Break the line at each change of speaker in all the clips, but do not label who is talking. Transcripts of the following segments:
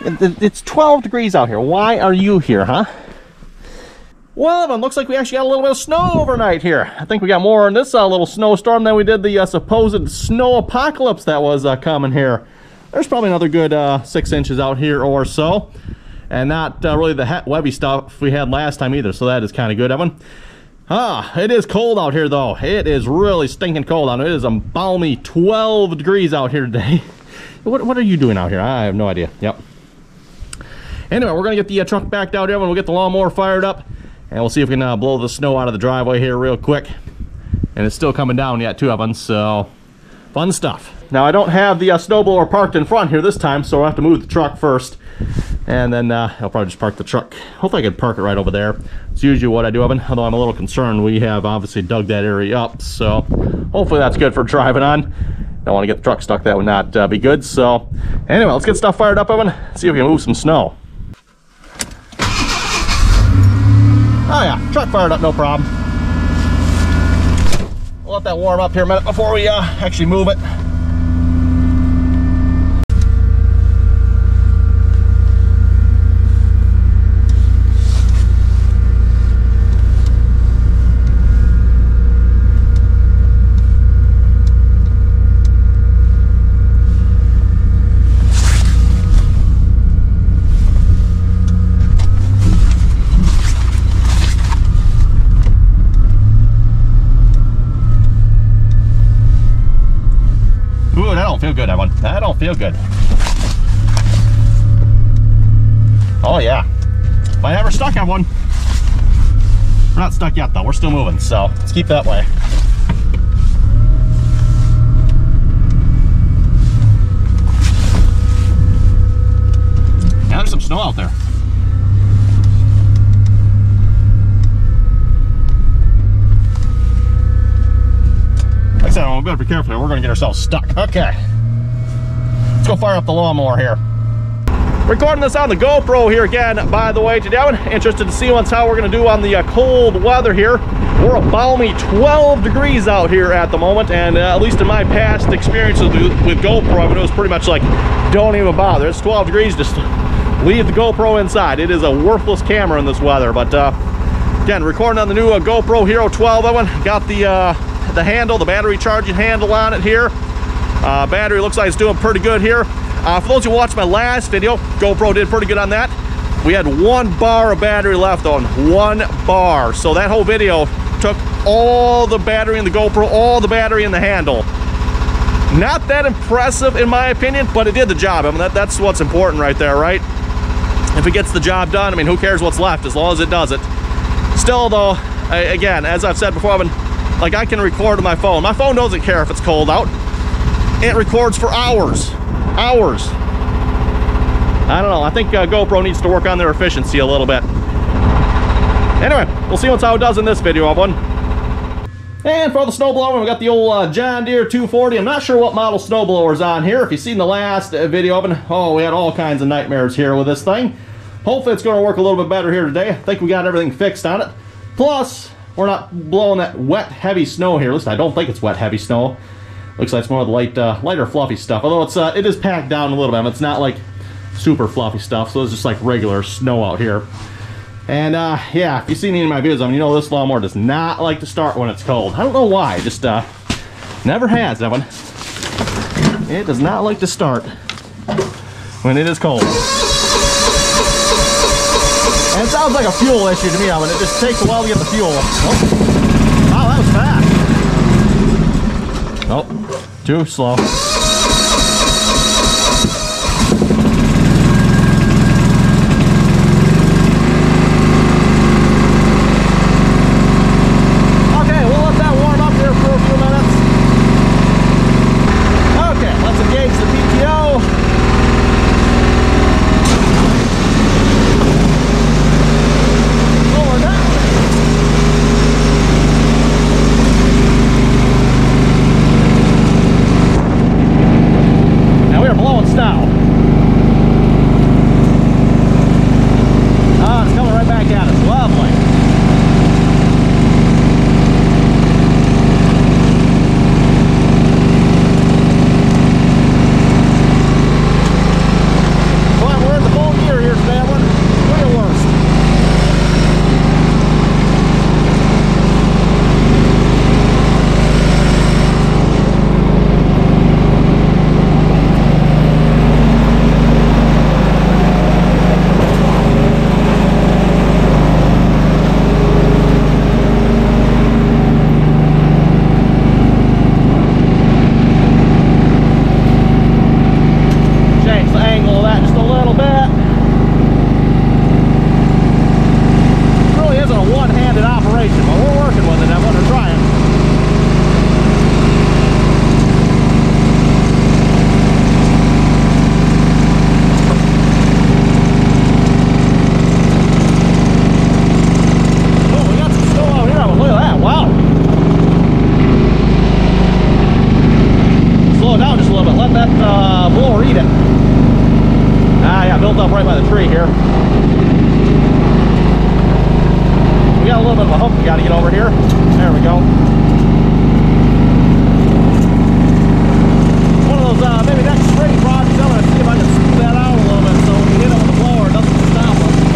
It's 12 degrees out here. Why are you here, huh? Well, it looks like we actually got a little bit of snow overnight here. I think we got more in this little snowstorm than we did the supposed snow apocalypse that was coming here. There's probably another good 6 inches out here or so. And not really the webby stuff we had last time either, so that is kind of good, Evan. It is cold out here, though. It is really stinking cold out here. It is a balmy 12 degrees out here today. What are you doing out here? I have no idea. Yep. Anyway, we're going to get the truck backed out here, and we'll get the lawnmower fired up. And we'll see if we can blow the snow out of the driveway here real quick. And it's still coming down yet too, Evan, so fun stuff. Now, I don't have the snowblower parked in front here this time, so I'll have to move the truck first. And then I'll probably just park the truck. Hopefully I can park it right over there. It's usually what I do, Evan, although I'm a little concerned. We have obviously dug that area up, so hopefully that's good for driving on. Don't want to get the truck stuck. That would not be good. So anyway, let's get stuff fired up, Evan. See if we can move some snow. Oh yeah, truck fired up, no problem. We'll let that warm up here a minute before we actually move it. Feel good, Evan. That don't feel good. Oh yeah. If I ever stuck on one. We're not stuck yet though. We're still moving, so let's keep that way. Now there's some snow out there. Like I said, we better be careful here. We're going to get ourselves stuck. Okay. Let's go fire up the lawnmower here. Recording this on the GoPro here again, by the way, today. I'm interested to see how we're going to do on the cold weather here. We're a balmy 12 degrees out here at the moment, and at least in my past experiences with GoPro, it was pretty much like, don't even bother. It's 12 degrees, just leave the GoPro inside. It is a worthless camera in this weather, but again, recording on the new GoPro Hero 12. That one got the handle, the battery charging handle on it here. Battery looks like it's doing pretty good here. For those who watched my last video, GoPro did pretty good on that. We had 1 bar of battery left on, 1 bar. So that whole video took all the battery in the GoPro, all the battery in the handle. Not that impressive in my opinion, but it did the job. I mean, that's what's important right there, right? If it gets the job done, I mean, who cares what's left as long as it does it. Still though, again, as I've said before, like I can record with my phone. My phone doesn't care if it's cold out. It records for hours. Hours. I don't know. I think GoPro needs to work on their efficiency a little bit. Anyway, we'll see how it does in this video of one. And for the snowblower, we got the old John Deere 240. I'm not sure what model snowblower's on here. If you've seen the last video of it, oh, we had all kinds of nightmares here with this thing. Hopefully it's going to work a little bit better here today. I think we got everything fixed on it. Plus, we're not blowing that wet, heavy snow here. At least I don't think it's wet, heavy snow. Looks like it's more of the lighter, fluffy stuff. Although it is packed down a little bit. It's not like super fluffy stuff. So it's just like regular snow out here. And yeah, if you've seen any of my videos, you know this lawnmower does not like to start when it's cold. I don't know why. It just never has, that one. It does not like to start when it is cold. And it sounds like a fuel issue to me, Evan. It just takes a while to get the fuel. Oh. Wow, that was fast. Oh, too slow. Okay, we'll let that warm up here for a few minutes. Okay, let's engage the PTO. a hump we got to get over here. There we go. One of those maybe next spring projects, I'm going to see if I can smooth that out a little bit so when you hit it with the blower, it doesn't stop them.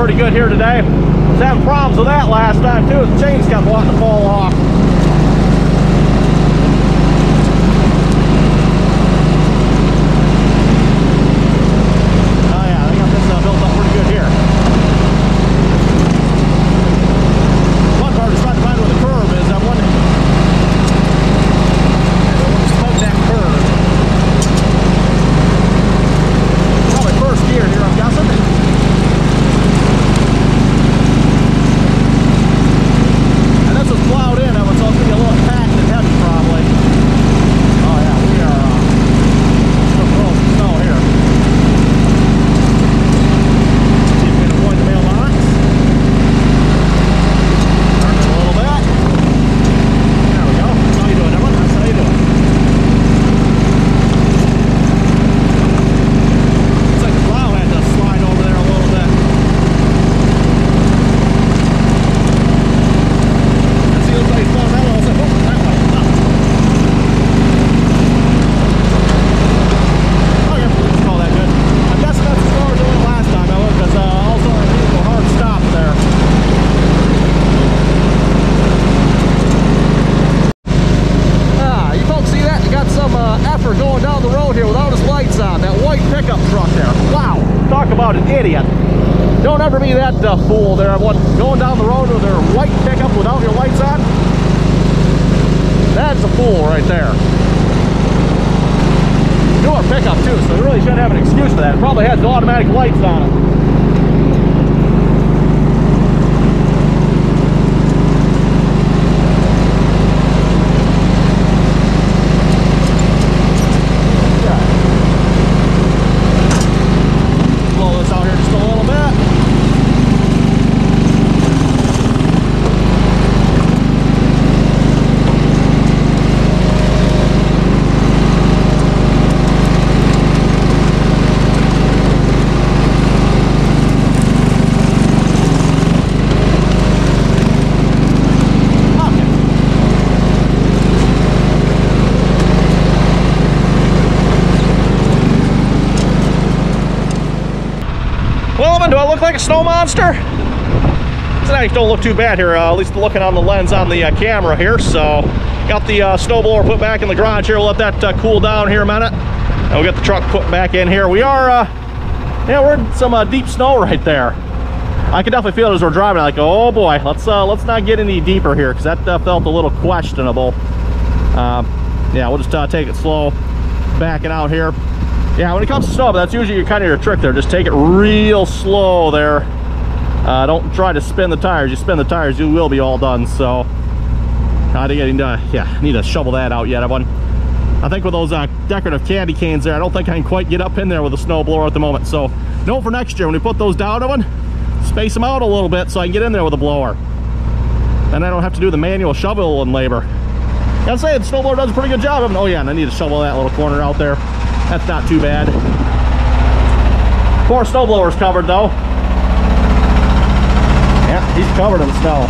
pretty good here today. Was having problems with that last time too. The chains kept wanting to fall off. Oh yeah, they got this built up pretty good here. One part is trying to find where the curve is. I'm wondering. Let's poke that curve. Probably first gear here, I'm guessing. Plowed in. fool there, everyone. Going down the road with their white pickup without your lights on. That's a fool right there. Newer pickup too, so they really shouldn't have an excuse for that. It probably has automatic lights on it. Do I look like a snow monster? These don't look too bad here, at least looking on the lens on the camera here. So, got the snowblower put back in the garage here. We'll let that cool down here a minute. And we'll get the truck put back in here. We are, yeah, we're in some deep snow right there. I can definitely feel it as we're driving. Like, oh boy, let's not get any deeper here, because that felt a little questionable. Yeah, we'll just take it slow, backing out here. Yeah, when it comes to snow, that's usually kind of your trick there. Just take it real slow there. Don't try to spin the tires. You spin the tires, you will be all done. So, I need to shovel that out yet. I think with those decorative candy canes there, I don't think I can quite get up in there with a snow blower at the moment. So, note for next year, when we put those down, space them out a little bit so I can get in there with a blower. Then I don't have to do the manual shoveling labor. Gotta say, the snow blower does a pretty good job of it. Oh yeah, and I need to shovel that little corner out there. That's not too bad. Poor snowblower's covered though. Yeah, he's covered in snow.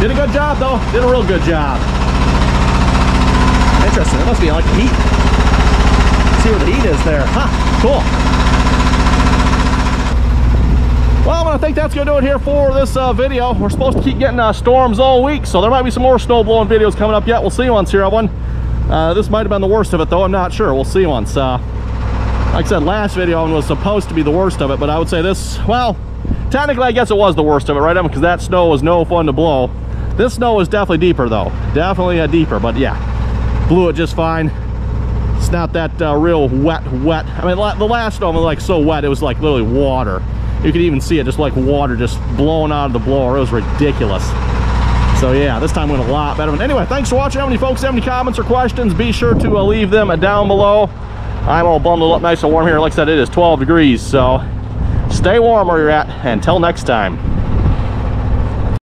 Did a good job though. Did a real good job. Interesting. It must be like heat. See where the heat is there. Huh, cool. Well, I think that's going to do it here for this video. We're supposed to keep getting storms all week, so there might be some more snow blowing videos coming up yet. We'll see once here, everyone. This might have been the worst of it, though. I'm not sure. We'll see once. Like I said, last video was supposed to be the worst of it, but I would say this, well, technically, I guess it was the worst of it, right? Because that snow was no fun to blow. This snow was definitely deeper, though. Definitely deeper, but yeah, blew it just fine. It's not that real wet. I mean, the last snow was like so wet, it was like literally water. You could even see it just like water just blowing out of the blower. It was ridiculous. So yeah, this time went a lot better. But anyway, thanks for watching. How many folks have any comments or questions? Be sure to leave them down below. I'm all bundled up nice and warm here. Like I said, it is 12 degrees. So stay warm where you're at. Until next time.